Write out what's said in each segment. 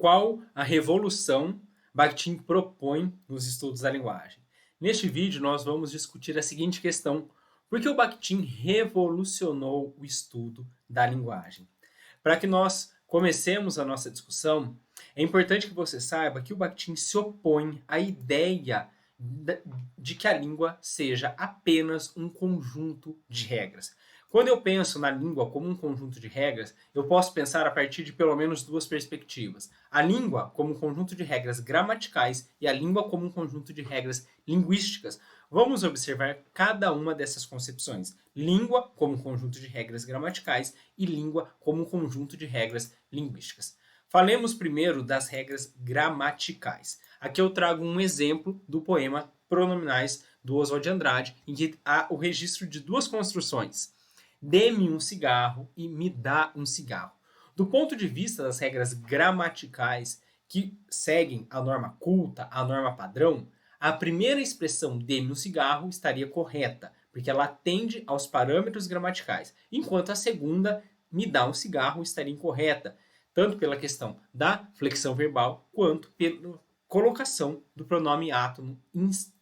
Qual a revolução Bakhtin propõe nos estudos da linguagem? Neste vídeo, nós vamos discutir a seguinte questão: por que o Bakhtin revolucionou o estudo da linguagem? Para que nós comecemos a nossa discussão, é importante que você saiba que o Bakhtin se opõe à ideia de que a língua seja apenas um conjunto de regras. Quando eu penso na língua como um conjunto de regras, eu posso pensar a partir de pelo menos duas perspectivas. A língua como um conjunto de regras gramaticais e a língua como um conjunto de regras linguísticas. Vamos observar cada uma dessas concepções. Língua como um conjunto de regras gramaticais e língua como um conjunto de regras linguísticas. Falemos primeiro das regras gramaticais. Aqui eu trago um exemplo do poema Pronominais do Oswald de Andrade, em que há o registro de duas construções: dê-me um cigarro e me dá um cigarro. Do ponto de vista das regras gramaticais que seguem a norma culta, a norma padrão, a primeira expressão dê-me um cigarro estaria correta, porque ela atende aos parâmetros gramaticais, enquanto a segunda, me dá um cigarro, estaria incorreta, tanto pela questão da flexão verbal, quanto pela colocação do pronome átono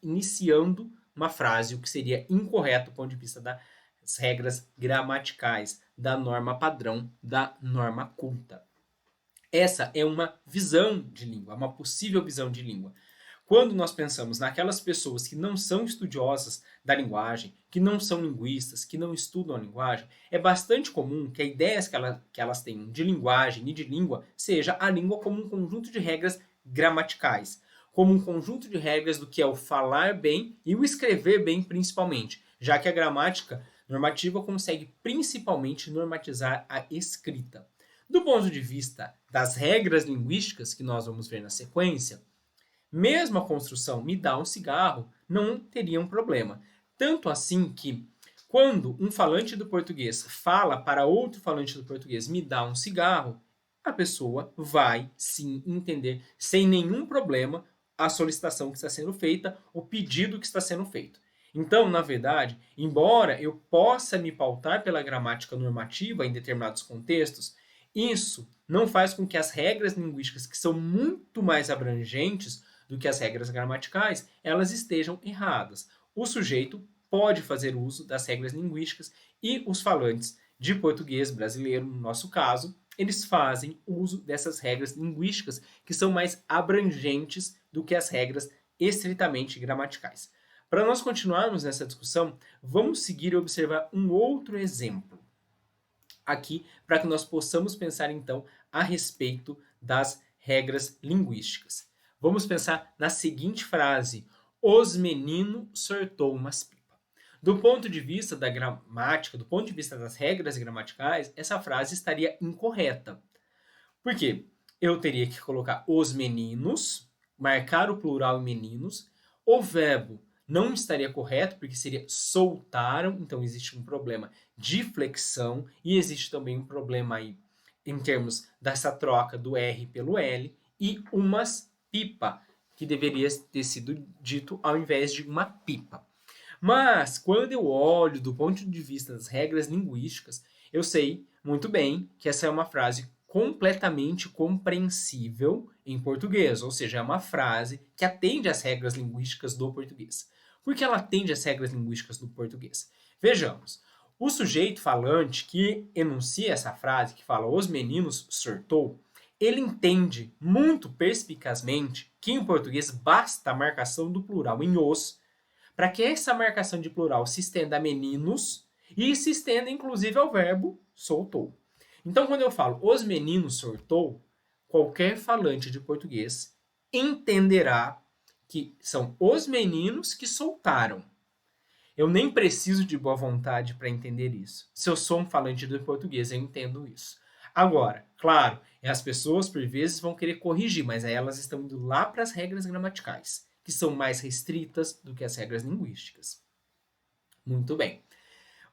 iniciando uma frase, o que seria incorreto do ponto de vista das regras gramaticais, da norma padrão, da norma culta. Essa é uma visão de língua, uma possível visão de língua. Quando nós pensamos naquelas pessoas que não são estudiosas da linguagem, que não são linguistas, que não estudam a linguagem, é bastante comum que a ideia que elas tenham de linguagem e de língua seja a língua como um conjunto de regras gramaticais, como um conjunto de regras do que é o falar bem e o escrever bem principalmente, já que a gramática normativa consegue principalmente normatizar a escrita. Do ponto de vista das regras linguísticas, que nós vamos ver na sequência, mesmo a construção me dá um cigarro não teria um problema. Tanto assim que, quando um falante do português fala para outro falante do português me dá um cigarro, a pessoa vai sim entender sem nenhum problema a solicitação que está sendo feita, o pedido que está sendo feito. Então, na verdade, embora eu possa me pautar pela gramática normativa em determinados contextos, isso não faz com que as regras linguísticas, que são muito mais abrangentes do que as regras gramaticais, elas estejam erradas. O sujeito pode fazer uso das regras linguísticas e os falantes de português brasileiro, no nosso caso, eles fazem uso dessas regras linguísticas que são mais abrangentes do que as regras estritamente gramaticais. Para nós continuarmos nessa discussão, vamos seguir e observar um outro exemplo aqui para que nós possamos pensar então a respeito das regras linguísticas. Vamos pensar na seguinte frase: os meninos sortou umas pipas. Do ponto de vista da gramática, do ponto de vista das regras gramaticais, essa frase estaria incorreta. Por quê? Eu teria que colocar os meninos, marcar o plural em meninos, o verbo não estaria correto, porque seria soltaram, então existe um problema de flexão e existe também um problema aí em termos dessa troca do R pelo L, e umas pipa, que deveria ter sido dito ao invés de uma pipa. Mas, quando eu olho do ponto de vista das regras linguísticas, eu sei muito bem que essa é uma frase completamente compreensível em português, ou seja, é uma frase que atende às regras linguísticas do português. Por que ela atende às regras linguísticas do português? Vejamos, o sujeito falante que enuncia essa frase, que fala os meninos sortou, ele entende muito perspicazmente que em português basta a marcação do plural em os, para que essa marcação de plural se estenda a meninos e se estenda inclusive ao verbo soltou. Então, quando eu falo os meninos sortou, qualquer falante de português entenderá que são os meninos que soltaram. Eu nem preciso de boa vontade para entender isso. Se eu sou um falante de português, eu entendo isso. Agora, claro, as pessoas por vezes vão querer corrigir, mas aí elas estão indo lá para as regras gramaticais, que são mais restritas do que as regras linguísticas. Muito bem.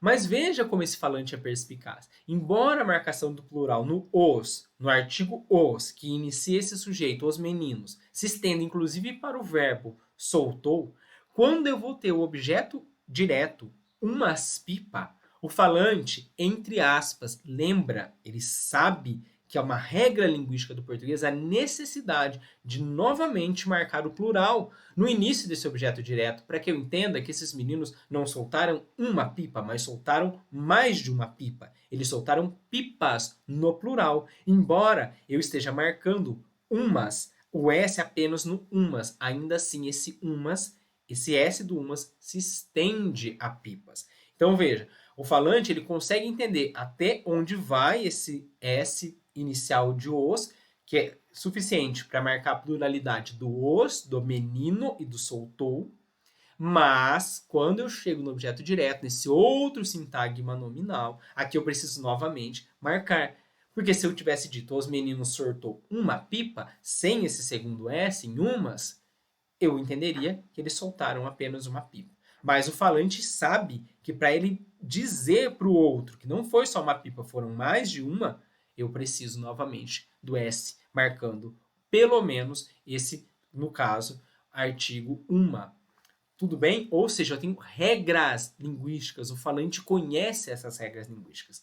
Mas veja como esse falante é perspicaz. Embora a marcação do plural no os, no artigo os, que inicia esse sujeito, os meninos, se estenda inclusive para o verbo soltou, quando eu vou ter o objeto direto, umas pipa, o falante, entre aspas, lembra, ele sabe que é uma regra linguística do português, a necessidade de novamente marcar o plural no início desse objeto direto, para que eu entenda que esses meninos não soltaram uma pipa, mas soltaram mais de uma pipa. Eles soltaram pipas no plural, embora eu esteja marcando umas, o S apenas no umas. Ainda assim, esse S do umas se estende a pipas. Então veja, o falante ele consegue entender até onde vai esse S inicial de os, que é suficiente para marcar a pluralidade do os, do menino e do soltou, mas quando eu chego no objeto direto, nesse outro sintagma nominal, aqui eu preciso novamente marcar. Porque se eu tivesse dito os meninos sortou uma pipa, sem esse segundo S em umas, eu entenderia que eles soltaram apenas uma pipa. Mas o falante sabe que para ele dizer para o outro que não foi só uma pipa, foram mais de uma, eu preciso novamente do S marcando pelo menos esse, no caso, artigo uma. Tudo bem? Ou seja, eu tenho regras linguísticas, o falante conhece essas regras linguísticas.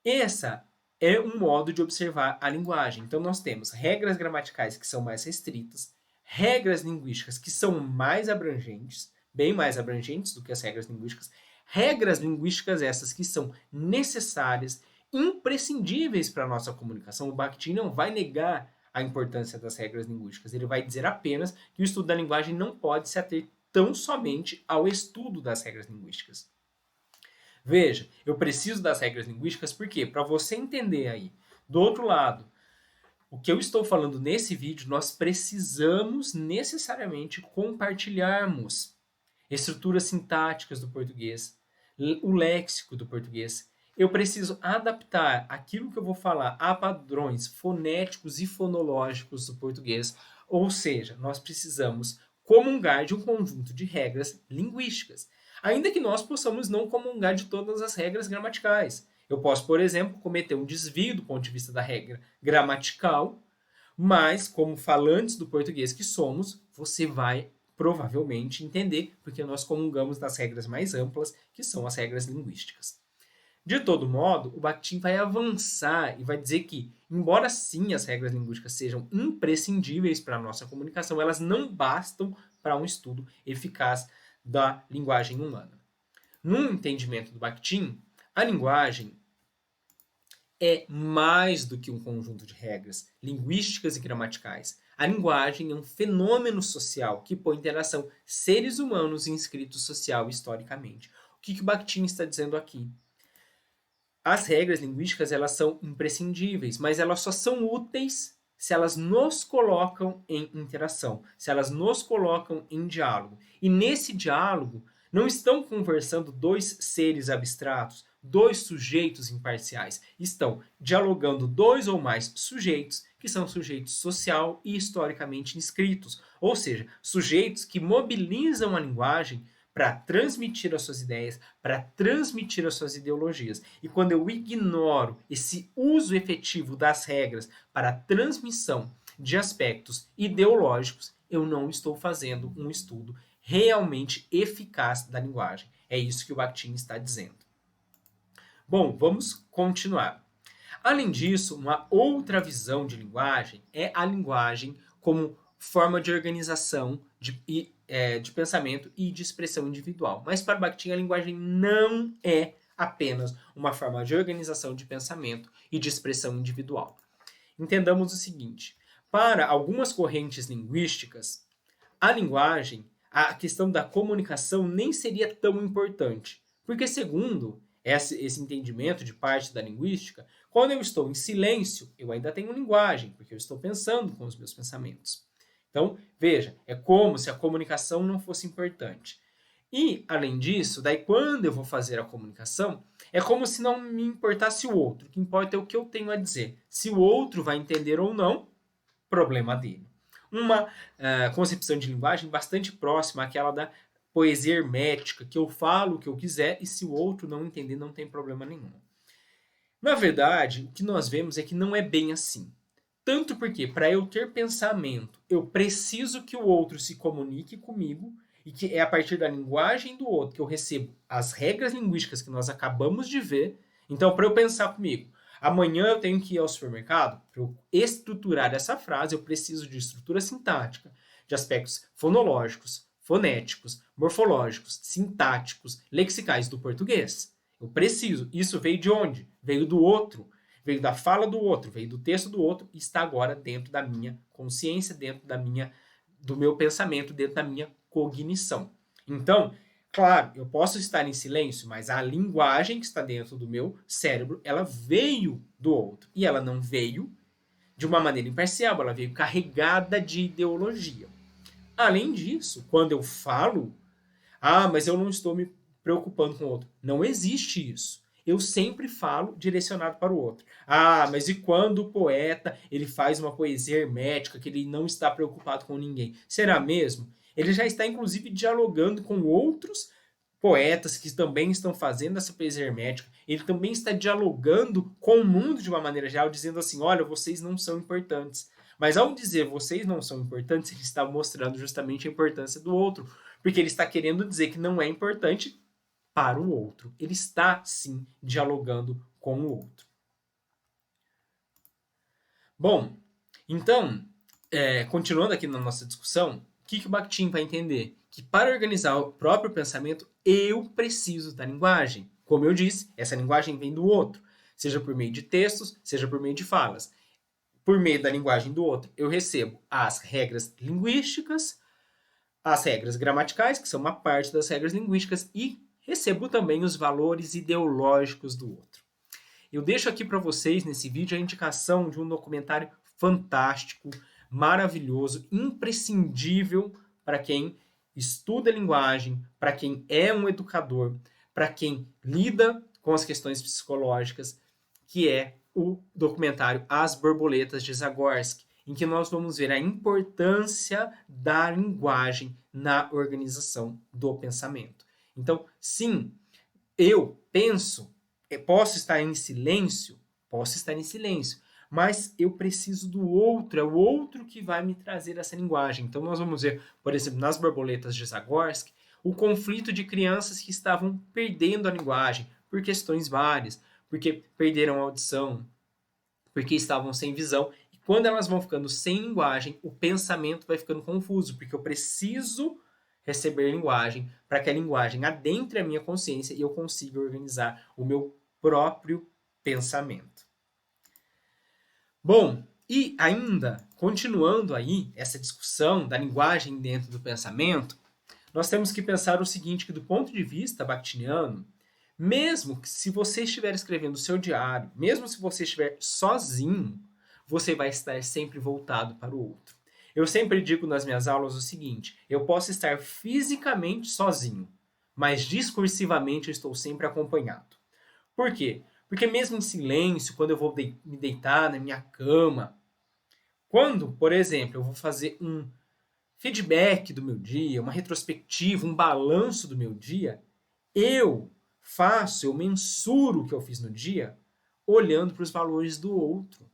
Essa é um modo de observar a linguagem. Então, nós temos regras gramaticais que são mais restritas, regras linguísticas que são mais abrangentes, bem mais abrangentes do que as regras linguísticas essas que são necessárias, imprescindíveis para a nossa comunicação. O Bakhtin não vai negar a importância das regras linguísticas, ele vai dizer apenas que o estudo da linguagem não pode se ater tão somente ao estudo das regras linguísticas. Veja, eu preciso das regras linguísticas porque, para você entender aí, do outro lado, o que eu estou falando nesse vídeo, nós precisamos necessariamente compartilharmos estruturas sintáticas do português, o léxico do português. Eu preciso adaptar aquilo que eu vou falar a padrões fonéticos e fonológicos do português, ou seja, nós precisamos comungar de um conjunto de regras linguísticas, ainda que nós possamos não comungar de todas as regras gramaticais. Eu posso, por exemplo, cometer um desvio do ponto de vista da regra gramatical, mas, como falantes do português que somos, você vai provavelmente entender, porque nós comungamos das regras mais amplas, que são as regras linguísticas. De todo modo, o Bakhtin vai avançar e vai dizer que, embora sim as regras linguísticas sejam imprescindíveis para a nossa comunicação, elas não bastam para um estudo eficaz da linguagem humana. No entendimento do Bakhtin, a linguagem é mais do que um conjunto de regras linguísticas e gramaticais. A linguagem é um fenômeno social que põe em interação seres humanos inscritos social historicamente. O que o Bakhtin está dizendo aqui? As regras linguísticas elas são imprescindíveis, mas elas só são úteis se elas nos colocam em interação, se elas nos colocam em diálogo. E nesse diálogo não estão conversando dois seres abstratos, dois sujeitos imparciais. Estão dialogando dois ou mais sujeitos que são sujeitos social e historicamente inscritos, ou seja, sujeitos que mobilizam a linguagem para transmitir as suas ideias, para transmitir as suas ideologias. E quando eu ignoro esse uso efetivo das regras para a transmissão de aspectos ideológicos, eu não estou fazendo um estudo realmente eficaz da linguagem. É isso que o Bakhtin está dizendo. Bom, vamos continuar. Além disso, uma outra visão de linguagem é a linguagem como forma de organização de pensamento e de expressão individual. Mas para Bakhtin, a linguagem não é apenas uma forma de organização de pensamento e de expressão individual. Entendamos o seguinte: para algumas correntes linguísticas, a linguagem, a questão da comunicação nem seria tão importante, porque segundo esse entendimento de parte da linguística, quando eu estou em silêncio, eu ainda tenho linguagem, porque eu estou pensando com os meus pensamentos. Então, veja, é como se a comunicação não fosse importante. E, além disso, daí quando eu vou fazer a comunicação, é como se não me importasse o outro. O que importa é o que eu tenho a dizer. Se o outro vai entender ou não, problema dele. Uma concepção de linguagem bastante próxima àquela da poesia hermética, que eu falo o que eu quiser e se o outro não entender, não tem problema nenhum. Na verdade, o que nós vemos é que não é bem assim. Tanto porque, para eu ter pensamento, eu preciso que o outro se comunique comigo e que é a partir da linguagem do outro que eu recebo as regras linguísticas que nós acabamos de ver. Então, para eu pensar comigo, Amanhã eu tenho que ir ao supermercado. Para eu estruturar essa frase, eu preciso de estrutura sintática, de aspectos fonológicos, fonéticos, morfológicos, sintáticos, lexicais do português. Eu preciso. Isso veio de onde? Veio do outro. Veio da fala do outro, veio do texto do outro e está agora dentro da minha consciência, do meu pensamento, dentro da minha cognição. Então, claro, eu posso estar em silêncio, mas a linguagem que está dentro do meu cérebro, ela veio do outro. E ela não veio de uma maneira imparcial, ela veio carregada de ideologia. Além disso, quando eu falo, mas eu não estou me preocupando com o outro. Não existe isso. Eu sempre falo direcionado para o outro. Mas e quando o poeta ele faz uma poesia hermética, que ele não está preocupado com ninguém? Será mesmo? Ele já está, inclusive, dialogando com outros poetas que também estão fazendo essa poesia hermética. Ele também está dialogando com o mundo de uma maneira geral, dizendo assim, olha, vocês não são importantes. Mas ao dizer vocês não são importantes, ele está mostrando justamente a importância do outro. Porque ele está querendo dizer que não é importante para o outro. Ele está, sim, dialogando com o outro. Bom, então, continuando aqui na nossa discussão, o que o Bakhtin vai entender? Que para organizar o próprio pensamento, eu preciso da linguagem. Como eu disse, essa linguagem vem do outro, seja por meio de textos, seja por meio de falas. Por meio da linguagem do outro, eu recebo as regras linguísticas, as regras gramaticais, que são uma parte das regras linguísticas, e recebo também os valores ideológicos do outro. Eu deixo aqui para vocês, nesse vídeo, a indicação de um documentário fantástico, maravilhoso, imprescindível para quem estuda linguagem, para quem é um educador, para quem lida com as questões psicológicas, que é o documentário As Borboletas de Zagorski, em que nós vamos ver a importância da linguagem na organização do pensamento. Então, sim, eu penso, posso estar em silêncio, mas eu preciso do outro, é o outro que vai me trazer essa linguagem. Então, nós vamos ver, por exemplo, nas Borboletas de Zagorski, o conflito de crianças que estavam perdendo a linguagem por questões várias, porque perderam a audição, porque estavam sem visão. E quando elas vão ficando sem linguagem, o pensamento vai ficando confuso, porque eu preciso receber linguagem para que a linguagem adentre a minha consciência e eu consiga organizar o meu próprio pensamento. Bom, e ainda, continuando aí essa discussão da linguagem dentro do pensamento, nós temos que pensar o seguinte, que do ponto de vista bakhtiniano, mesmo que se você estiver escrevendo o seu diário, mesmo se você estiver sozinho, você vai estar sempre voltado para o outro. Eu sempre digo nas minhas aulas o seguinte, eu posso estar fisicamente sozinho, mas discursivamente eu estou sempre acompanhado. Por quê? Porque mesmo em silêncio, quando eu vou me deitar na minha cama, quando, por exemplo, eu vou fazer um feedback do meu dia, uma retrospectiva, um balanço do meu dia, eu mensuro o que eu fiz no dia, olhando para os valores do outro.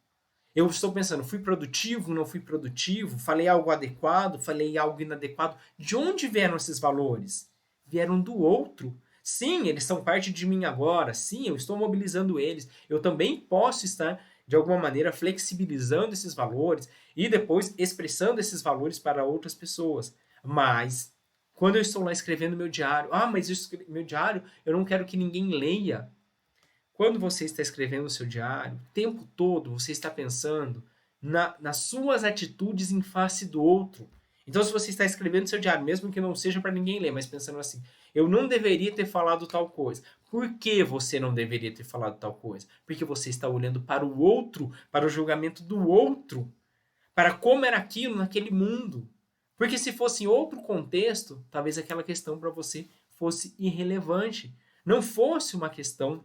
Eu estou pensando, fui produtivo, não fui produtivo, falei algo adequado, falei algo inadequado. De onde vieram esses valores? Vieram do outro. Sim, eles são parte de mim agora. Sim, eu estou mobilizando eles. Eu também posso estar, de alguma maneira, flexibilizando esses valores e depois expressando esses valores para outras pessoas. Mas, quando eu estou lá escrevendo meu diário, mas meu diário eu não quero que ninguém leia. Quando você está escrevendo o seu diário, o tempo todo você está pensando nas suas atitudes em face do outro. Então, se você está escrevendo seu diário, mesmo que não seja para ninguém ler, mas pensando assim, eu não deveria ter falado tal coisa. Por que você não deveria ter falado tal coisa? Porque você está olhando para o outro, para o julgamento do outro, para como era aquilo naquele mundo. Porque se fosse em outro contexto, talvez aquela questão para você fosse irrelevante. Não fosse uma questão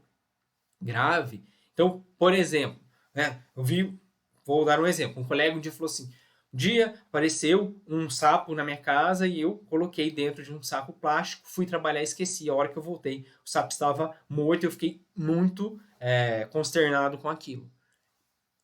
grave. Então, por exemplo, vou dar um exemplo, um colega um dia falou assim, um dia apareceu um sapo na minha casa e eu coloquei dentro de um saco plástico, fui trabalhar e esqueci, a hora que eu voltei o sapo estava morto e eu fiquei muito consternado com aquilo.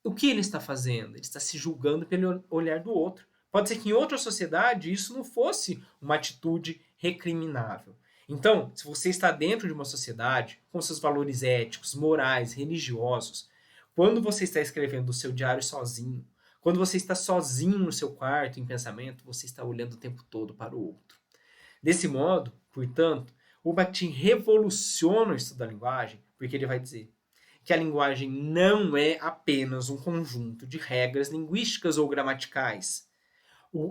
O que ele está fazendo? Ele está se julgando pelo olhar do outro. Pode ser que em outra sociedade isso não fosse uma atitude recriminável. Então, se você está dentro de uma sociedade com seus valores éticos, morais, religiosos, Quando você está escrevendo o seu diário sozinho, quando você está sozinho no seu quarto em pensamento, você está olhando o tempo todo para o outro. Desse modo, portanto, o Bakhtin revoluciona o estudo da linguagem, porque ele vai dizer que a linguagem não é apenas um conjunto de regras linguísticas ou gramaticais.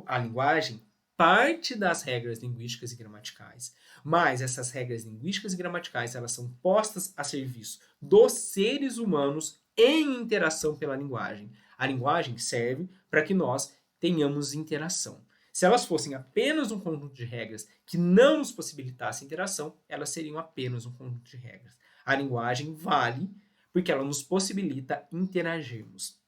A linguagem parte das regras linguísticas e gramaticais, mas essas regras linguísticas e gramaticais elas são postas a serviço dos seres humanos em interação pela linguagem. A linguagem serve para que nós tenhamos interação. Se elas fossem apenas um conjunto de regras que não nos possibilitasse interação, elas seriam apenas um conjunto de regras. A linguagem vale porque ela nos possibilita interagirmos.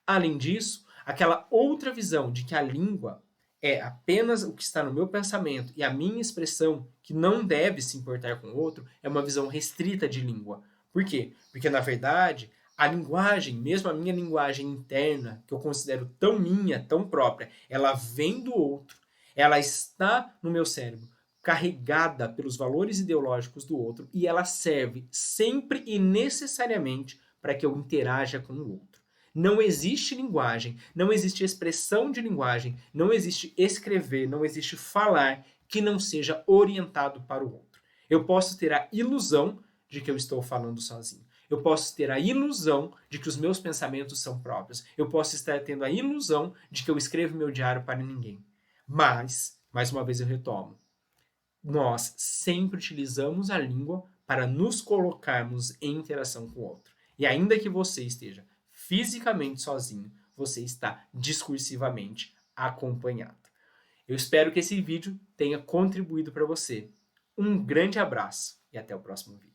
Além disso, aquela outra visão de que a língua é apenas o que está no meu pensamento e a minha expressão, que não deve se importar com o outro, é uma visão restrita de língua. Por quê? Porque, na verdade, a linguagem, mesmo a minha linguagem interna, que eu considero tão minha, tão própria, ela vem do outro, ela está no meu cérebro, carregada pelos valores ideológicos do outro, e ela serve sempre e necessariamente para que eu interaja com o outro. Não existe linguagem, não existe expressão de linguagem, não existe escrever, não existe falar que não seja orientado para o outro. Eu posso ter a ilusão de que eu estou falando sozinho. Eu posso ter a ilusão de que os meus pensamentos são próprios. Eu posso estar tendo a ilusão de que eu escrevo meu diário para ninguém. Mas, mais uma vez eu retomo, nós sempre utilizamos a língua para nos colocarmos em interação com o outro. E ainda que você esteja fisicamente sozinho, você está discursivamente acompanhado. Eu espero que esse vídeo tenha contribuído para você. Um grande abraço e até o próximo vídeo.